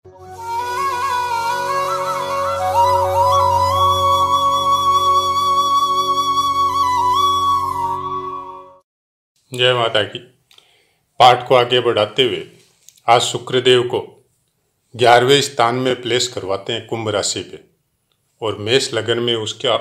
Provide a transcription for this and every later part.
जय माता की। पाठ को आगे बढ़ाते हुए आज शुक्रदेव को 11वें स्थान में प्लेस करवाते हैं कुंभ राशि पे, और मेष लगन में उसका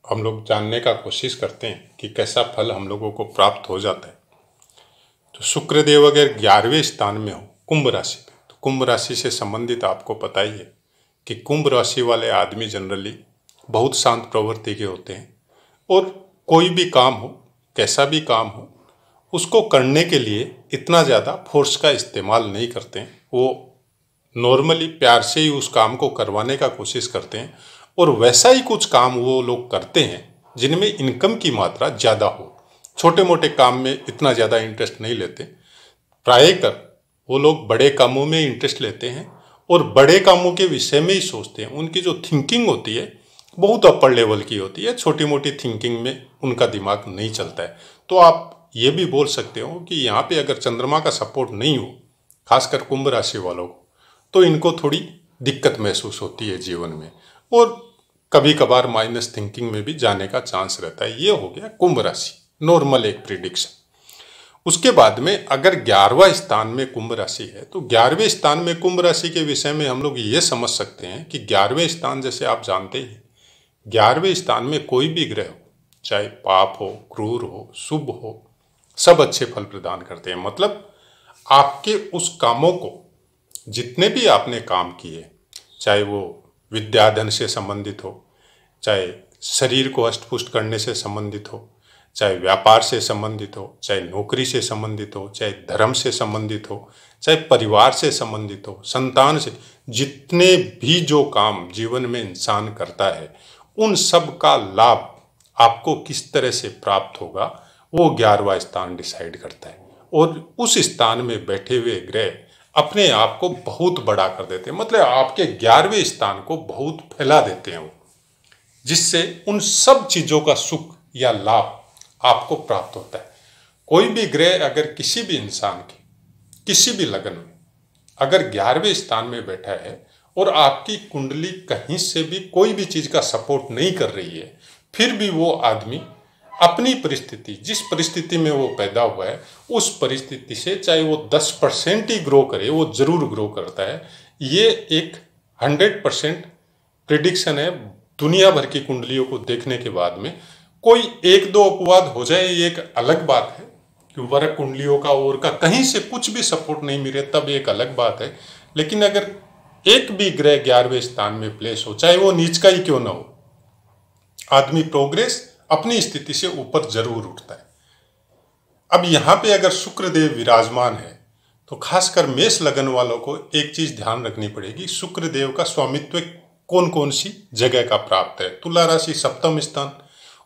हम लोग जानने का कोशिश करते हैं कि कैसा फल हम लोगों को प्राप्त हो जाता है। तो शुक्रदेव अगर 11वें स्थान में हो कुंभ राशि पे, तो कुंभ राशि से संबंधित आपको पता ही है कि कुंभ राशि वाले आदमी जनरली बहुत शांत प्रवृत्ति के होते हैं, और कोई भी काम हो, कैसा भी काम हो, उसको करने के लिए इतना ज़्यादा फोर्स का इस्तेमाल नहीं करते हैं। वो नॉर्मली प्यार से ही उस काम को करवाने का कोशिश करते हैं, और वैसा ही कुछ काम वो लोग करते हैं जिनमें इनकम की मात्रा ज़्यादा हो। छोटे मोटे काम में इतना ज़्यादा इंटरेस्ट नहीं लेते। प्रायः वो लोग बड़े कामों में इंटरेस्ट लेते हैं और बड़े कामों के विषय में ही सोचते हैं। उनकी जो थिंकिंग होती है बहुत अपर लेवल की होती है, छोटी मोटी थिंकिंग में उनका दिमाग नहीं चलता है। तो आप ये भी बोल सकते हो कि यहाँ पे अगर चंद्रमा का सपोर्ट नहीं हो, खासकर कुंभ राशि वालों को, तो इनको थोड़ी दिक्कत महसूस होती है जीवन में, और कभी कभार माइनस थिंकिंग में भी जाने का चांस रहता है। ये हो गया कुंभ राशि, नॉर्मल एक प्रिडिक्शन। उसके बाद में अगर 11वां स्थान में कुंभ राशि है, तो 11वें स्थान में कुंभ राशि के विषय में हम लोग ये समझ सकते हैं कि 11वें स्थान, जैसे आप जानते हैं, 11वें स्थान में कोई भी ग्रह हो, चाहे पाप हो, क्रूर हो, शुभ हो, सब अच्छे फल प्रदान करते हैं। मतलब आपके उस कामों को, जितने भी आपने काम किए, चाहे वो विद्याधन से संबंधित हो, चाहे शरीर को हष्ट-पुष्ट करने से संबंधित हो, चाहे व्यापार से संबंधित हो, चाहे नौकरी से संबंधित हो, चाहे धर्म से संबंधित हो, चाहे परिवार से संबंधित हो, संतान से, जितने भी जो काम जीवन में इंसान करता है, उन सब का लाभ आपको किस तरह से प्राप्त होगा, वो 11वां स्थान डिसाइड करता है। और उस स्थान में बैठे हुए ग्रह अपने आप को बहुत बड़ा कर देते हैं, मतलब आपके 11वें स्थान को बहुत फैला देते हैं वो, जिससे उन सब चीज़ों का सुख या लाभ आपको प्राप्त होता है। कोई भी ग्रह अगर किसी भी इंसान की किसी भी लगन में अगर 11वें स्थान में बैठा है और आपकी कुंडली कहीं से भी कोई भी चीज़ का सपोर्ट नहीं कर रही है, फिर भी वो आदमी अपनी परिस्थिति, जिस परिस्थिति में वो पैदा हुआ है, उस परिस्थिति से चाहे वो 10% ही ग्रो करे, वो जरूर ग्रो करता है। ये एक 100% प्रिडिक्शन है। दुनिया भर की कुंडलियों को देखने के बाद में कोई एक दो अपवाद हो जाए, ये एक अलग बात है कि वर्ग कुंडलियों का और का कहीं से कुछ भी सपोर्ट नहीं मिले, तब एक अलग बात है। लेकिन अगर एक भी ग्रह 11वें स्थान में प्लेस हो, चाहे वो नीच का ही क्यों ना हो, आदमी प्रोग्रेस अपनी स्थिति से ऊपर जरूर उठता है। अब यहाँ पे अगर शुक्रदेव विराजमान है, तो खासकर मेष लगन वालों को एक चीज ध्यान रखनी पड़ेगी, शुक्रदेव का स्वामित्व कौन कौन सी जगह का प्राप्त है। तुला राशि सप्तम स्थान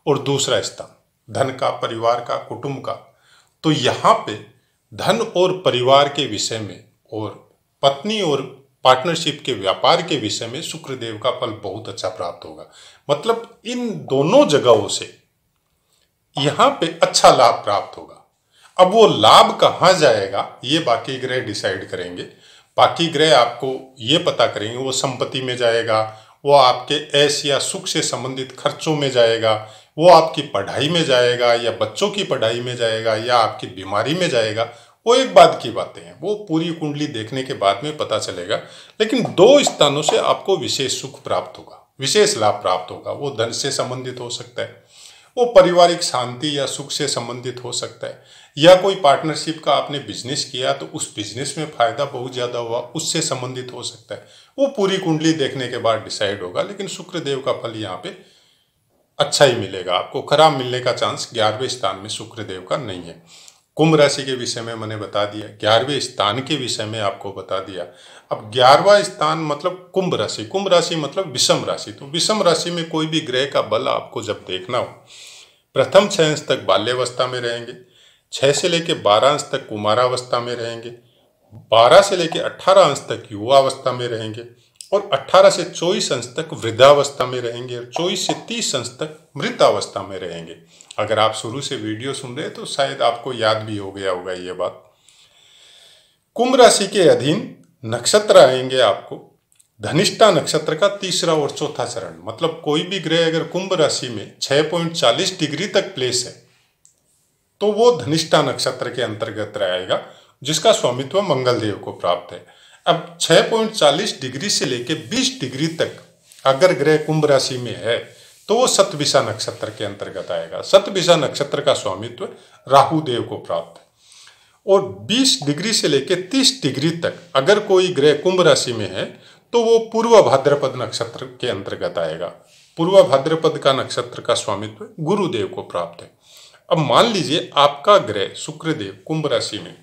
और दूसरा स्थान धन का, परिवार का, कुटुंब का। तो यहाँ पे धन और परिवार के विषय में और पत्नी और पार्टनरशिप के व्यापार के विषय में शुक्रदेव का फल बहुत अच्छा प्राप्त होगा। मतलब इन दोनों जगहों से यहाँ पे अच्छा लाभ प्राप्त होगा। अब वो लाभ कहाँ जाएगा, ये बाकी ग्रह डिसाइड करेंगे। बाकी ग्रह आपको ये पता करेंगे, वो संपत्ति में जाएगा, वो आपके ऐश या सुख से संबंधित खर्चों में जाएगा, वो आपकी पढ़ाई में जाएगा, या बच्चों की पढ़ाई में जाएगा, या आपकी बीमारी में जाएगा। वो एक बाद की बातें हैं, वो पूरी कुंडली देखने के बाद में पता चलेगा। लेकिन दो स्थानों से आपको विशेष सुख प्राप्त होगा, विशेष लाभ प्राप्त होगा। वो धन से संबंधित हो सकता है, वो पारिवारिक शांति या सुख से संबंधित हो सकता है, या कोई पार्टनरशिप का आपने बिजनेस किया तो उस बिजनेस में फायदा बहुत ज्यादा हुआ, उससे संबंधित हो सकता है। वो पूरी कुंडली देखने के बाद डिसाइड होगा। लेकिन शुक्रदेव का फल यहाँ पे अच्छा ही मिलेगा आपको, खराब मिलने का चांस 11वें स्थान में शुक्रदेव का नहीं है। कुंभ राशि के विषय में मैंने बता दिया, 11वें स्थान के विषय में आपको बता दिया। अब 11वां स्थान मतलब कुंभ राशि, कुंभ राशि मतलब विषम राशि। तो विषम राशि में कोई भी ग्रह का बल आपको जब देखना हो, प्रथम 6 अंश तक बाल्यावस्था में रहेंगे, 6 से लेकर 12 अंश तक कुमारावस्था में रहेंगे, 12 से लेकर 18 अंश तक युवावस्था में रहेंगे, और 18 से 24 अंश तक वृद्धावस्था में रहेंगे, और 24 से 30 अंश तक मृतावस्था में रहेंगे। अगर आप शुरू से वीडियो सुन रहे हैं तो शायद आपको याद भी हो गया होगा ये बात। कुंभ राशि के अधीन नक्षत्र आएंगे आपको धनिष्ठा नक्षत्र का तीसरा और चौथा चरण। मतलब कोई भी ग्रह अगर कुंभ राशि में 6.40 डिग्री तक प्लेस है तो वो धनिष्ठा नक्षत्र के अंतर्गत रहेगा, जिसका स्वामित्व मंगल देव को प्राप्त है। अब 6.40 डिग्री से लेकर 20 डिग्री तक अगर ग्रह कुंभ राशि में है तो वो शतभिषा नक्षत्र के अंतर्गत आएगा। शतभिषा नक्षत्र का स्वामित्व राहु देव को प्राप्त है। और 20 डिग्री से लेकर 30 डिग्री तक अगर कोई ग्रह कुंभ राशि में है तो वो पूर्व भाद्रपद नक्षत्र के अंतर्गत आएगा। पूर्व भाद्रपद का नक्षत्र का स्वामित्व गुरुदेव को प्राप्त है। अब मान लीजिए आपका ग्रह शुक्रदेव कुंभ राशि में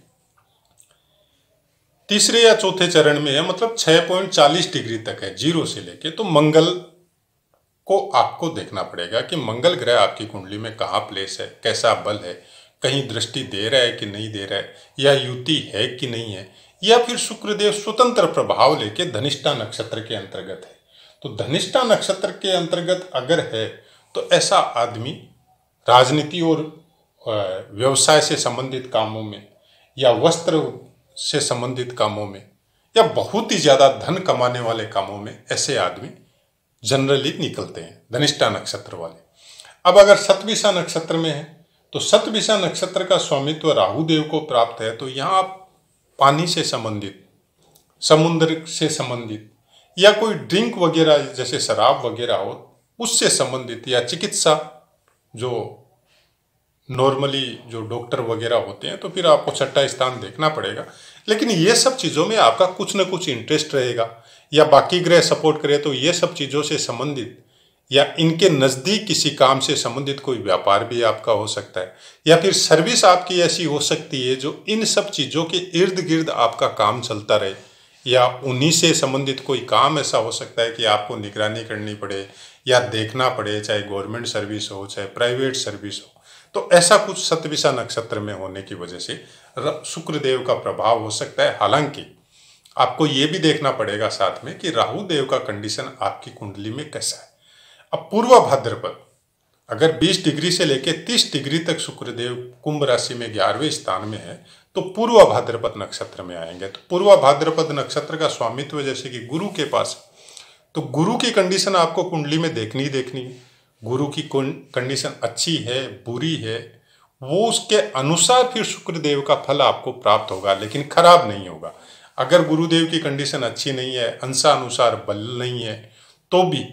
तीसरे या चौथे चरण में है, मतलब 6.40 डिग्री तक है जीरो से लेके, तो मंगल को आपको देखना पड़ेगा कि मंगल ग्रह आपकी कुंडली में कहाँ प्लेस है, कैसा बल है, कहीं दृष्टि दे रहा है कि नहीं दे रहा है, या युति है कि नहीं है, या फिर शुक्रदेव स्वतंत्र प्रभाव लेके धनिष्ठा नक्षत्र के अंतर्गत है। तो धनिष्ठा नक्षत्र के अंतर्गत अगर है तो ऐसा आदमी राजनीति और व्यवसाय से संबंधित कामों में या वस्त्र से संबंधित कामों में या बहुत ही ज्यादा धन कमाने वाले कामों में ऐसे आदमी जनरली निकलते हैं, धनिष्ठा नक्षत्र वाले। अब अगर शतभिषा नक्षत्र में है तो शतभिषा नक्षत्र का स्वामित्व राहु देव को प्राप्त है। तो यहाँ आप पानी से संबंधित, समुद्र से संबंधित या कोई ड्रिंक वगैरह जैसे शराब वगैरह हो उससे संबंधित, या चिकित्सा जो नॉर्मली जो डॉक्टर वगैरह होते हैं, तो फिर आपको छठा स्थान देखना पड़ेगा। लेकिन ये सब चीज़ों में आपका कुछ न कुछ इंटरेस्ट रहेगा, या बाकी ग्रह सपोर्ट करे तो ये सब चीज़ों से संबंधित या इनके नज़दीक किसी काम से संबंधित कोई व्यापार भी आपका हो सकता है, या फिर सर्विस आपकी ऐसी हो सकती है जो इन सब चीज़ों के इर्द गिर्द आपका काम चलता रहे, या उन्हीं से संबंधित कोई काम ऐसा हो सकता है कि आपको निगरानी करनी पड़े या देखना पड़े, चाहे गवर्नमेंट सर्विस हो चाहे प्राइवेट सर्विस हो। तो ऐसा कुछ शतभिषा नक्षत्र में होने की वजह से शुक्रदेव का प्रभाव हो सकता है। हालांकि आपको ये भी देखना पड़ेगा साथ में कि राहु देव का कंडीशन आपकी कुंडली में कैसा है। अब पूर्व भाद्रपद अगर 20 डिग्री से लेकर 30 डिग्री तक शुक्रदेव कुंभ राशि में 11वें स्थान में है तो पूर्व भाद्रपद नक्षत्र में आएंगे। तो पूर्व भाद्रपद नक्षत्र का स्वामित्व जैसे कि गुरु के पास, तो गुरु की कंडीशन आपको कुंडली में देखनी ही देखनी है। गुरु की कंडीशन अच्छी है बुरी है वो उसके अनुसार फिर शुक्रदेव का फल आपको प्राप्त होगा, लेकिन खराब नहीं होगा। अगर गुरुदेव की कंडीशन अच्छी नहीं है, अंशानुसार बल नहीं है, तो भी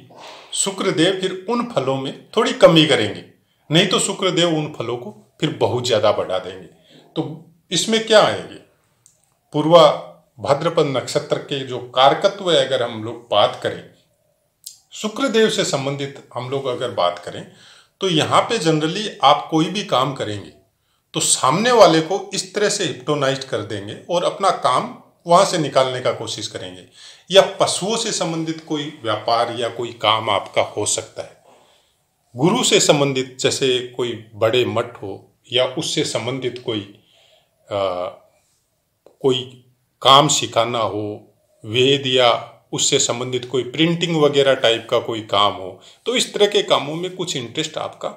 शुक्रदेव फिर उन फलों में थोड़ी कमी करेंगे, नहीं तो शुक्रदेव उन फलों को फिर बहुत ज्यादा बढ़ा देंगे। तो इसमें क्या आएंगे, पूर्व भाद्रपद नक्षत्र के जो कारकत्व है अगर हम लोग बात करें, शुक्रदेव से संबंधित हम लोग अगर बात करें तो यहाँ पे जनरली आप कोई भी काम करेंगे तो सामने वाले को इस तरह से हिप्नोटाइज कर देंगे और अपना काम वहां से निकालने का कोशिश करेंगे। या पशुओं से संबंधित कोई व्यापार या कोई काम आपका हो सकता है। गुरु से संबंधित जैसे कोई बड़े मठ हो या उससे संबंधित कोई काम सिखाना हो, वेद या उससे संबंधित कोई प्रिंटिंग वगैरह टाइप का कोई काम हो, तो इस तरह के कामों में कुछ इंटरेस्ट आपका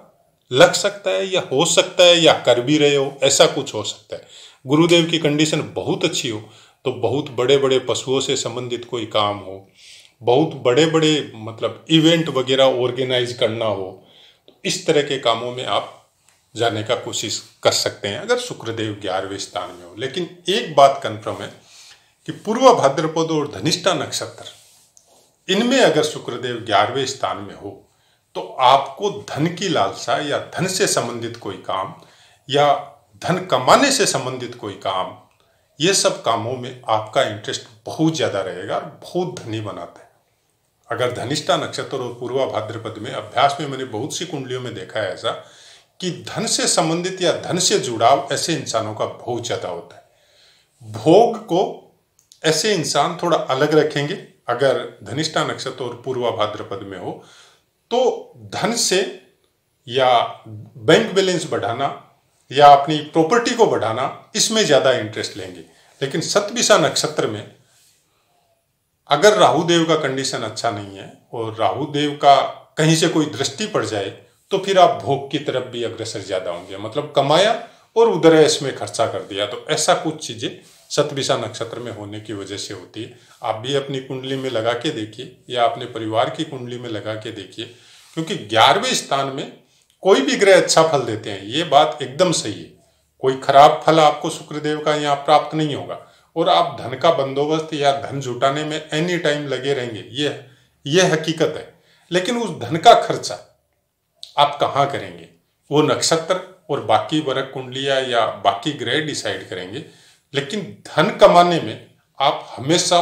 लग सकता है या हो सकता है या कर भी रहे हो, ऐसा कुछ हो सकता है। गुरुदेव की कंडीशन बहुत अच्छी हो तो बहुत बड़े बड़े पशुओं से संबंधित कोई काम हो, बहुत बड़े बड़े मतलब इवेंट वगैरह ऑर्गेनाइज करना हो, तो इस तरह के कामों में आप जाने का कोशिश कर सकते हैं अगर शुक्रदेव 11वें स्थान में हो। लेकिन एक बात कंफर्म है कि पूर्व भाद्रपद और धनिष्ठा नक्षत्र इनमें अगर शुक्रदेव 11वें स्थान में हो तो आपको धन की लालसा या धन से संबंधित कोई काम या धन कमाने से संबंधित कोई काम, ये सब कामों में आपका इंटरेस्ट बहुत ज्यादा रहेगा और बहुत धनी बनाता है। अगर धनिष्ठा नक्षत्र और पूर्व भाद्रपद में अभ्यास में मैंने बहुत सी कुंडलियों में देखा है ऐसा कि धन से संबंधित या धन से जुड़ाव ऐसे इंसानों का बहुत ज्यादा होता है। भोग को ऐसे इंसान थोड़ा अलग रखेंगे अगर धनिष्ठा नक्षत्र और पूर्व भाद्रपद में हो तो धन से या बैंक बैलेंस बढ़ाना या अपनी प्रॉपर्टी को बढ़ाना इसमें ज्यादा इंटरेस्ट लेंगे। लेकिन शतभिषा नक्षत्र में अगर राहु देव का कंडीशन अच्छा नहीं है और राहु देव का कहीं से कोई दृष्टि पड़ जाए तो फिर आप भोग की तरफ भी अग्रसर ज्यादा होंगे, मतलब कमाया और उधर इसमें खर्चा कर दिया, तो ऐसा कुछ चीजें शतभिषा नक्षत्र में होने की वजह से होती है। आप भी अपनी कुंडली में लगा के देखिए या अपने परिवार की कुंडली में लगा के देखिए, क्योंकि 11वें स्थान में कोई भी ग्रह अच्छा फल देते हैं, ये बात एकदम सही है। कोई खराब फल आपको शुक्रदेव का यहाँ प्राप्त नहीं होगा और आप धन का बंदोबस्त या धन जुटाने में एनी टाइम लगे रहेंगे, ये हकीकत है। लेकिन उस धन का खर्चा आप कहाँ करेंगे, वो नक्षत्र और बाकी वर्ग कुंडलियां या बाकी ग्रह डिसाइड करेंगे। लेकिन धन कमाने में आप हमेशा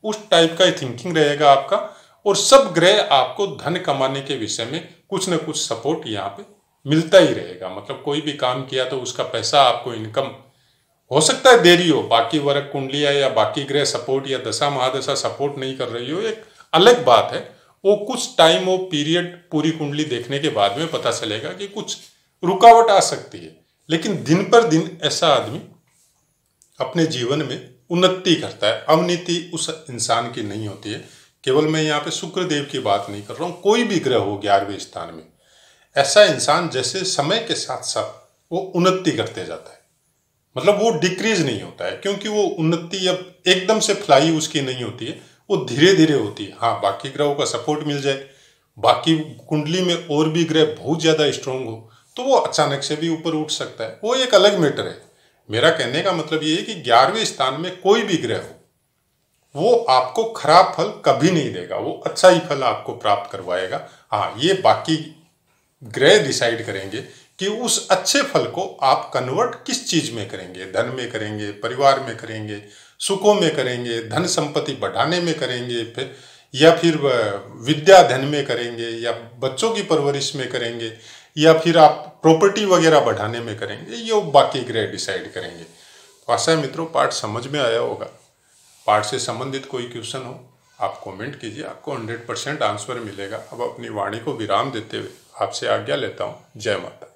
उस टाइप का थिंकिंग रहेगा आपका, और सब ग्रह आपको धन कमाने के विषय में कुछ न कुछ सपोर्ट यहाँ पे मिलता ही रहेगा। मतलब कोई भी काम किया तो उसका पैसा आपको इनकम हो सकता है देरी हो, बाकी वर्ग कुंडलियां या बाकी ग्रह सपोर्ट या दशा महादशा सपोर्ट नहीं कर रही हो, एक अलग बात है। वो कुछ टाइम वो पीरियड पूरी कुंडली देखने के बाद में पता चलेगा कि कुछ रुकावट आ सकती है। लेकिन दिन पर दिन ऐसा आदमी अपने जीवन में उन्नति करता है, अवनति उस इंसान की नहीं होती है। केवल मैं यहाँ पे शुक्रदेव की बात नहीं कर रहा हूँ, कोई भी ग्रह हो 11वें स्थान में, ऐसा इंसान जैसे समय के साथ साथ वो उन्नति करते जाता है। मतलब वो डिक्रीज नहीं होता है, क्योंकि वो उन्नति अब एकदम से फ्लाई उसकी नहीं होती है, वो धीरे धीरे होती है। हाँ, बाकी ग्रहों का सपोर्ट मिल जाए, बाकी कुंडली में और भी ग्रह बहुत ज्यादा स्ट्रांग हो तो वो अचानक से भी ऊपर उठ सकता है, वो एक अलग मैटर है। मेरा कहने का मतलब ये है कि 11वें स्थान में कोई भी ग्रह हो वो आपको खराब फल कभी नहीं देगा, वो अच्छा ही फल आपको प्राप्त करवाएगा। हाँ, ये बाकी ग्रह डिसाइड करेंगे कि उस अच्छे फल को आप कन्वर्ट किस चीज में करेंगे, धन में करेंगे, परिवार में करेंगे, सुखों में करेंगे, धन संपत्ति बढ़ाने में करेंगे, फिर या फिर विद्या धन में करेंगे, या बच्चों की परवरिश में करेंगे, या फिर आप प्रॉपर्टी वगैरह बढ़ाने में करेंगे, ये बाकी ग्रह डिसाइड करेंगे। तो आशा है मित्रों पाठ समझ में आया होगा। पाठ से संबंधित कोई क्वेश्चन हो आप कमेंट कीजिए, आपको 100% आंसर मिलेगा। अब अपनी वाणी को विराम देते हुए आपसे आज्ञा लेता हूँ। जय माता।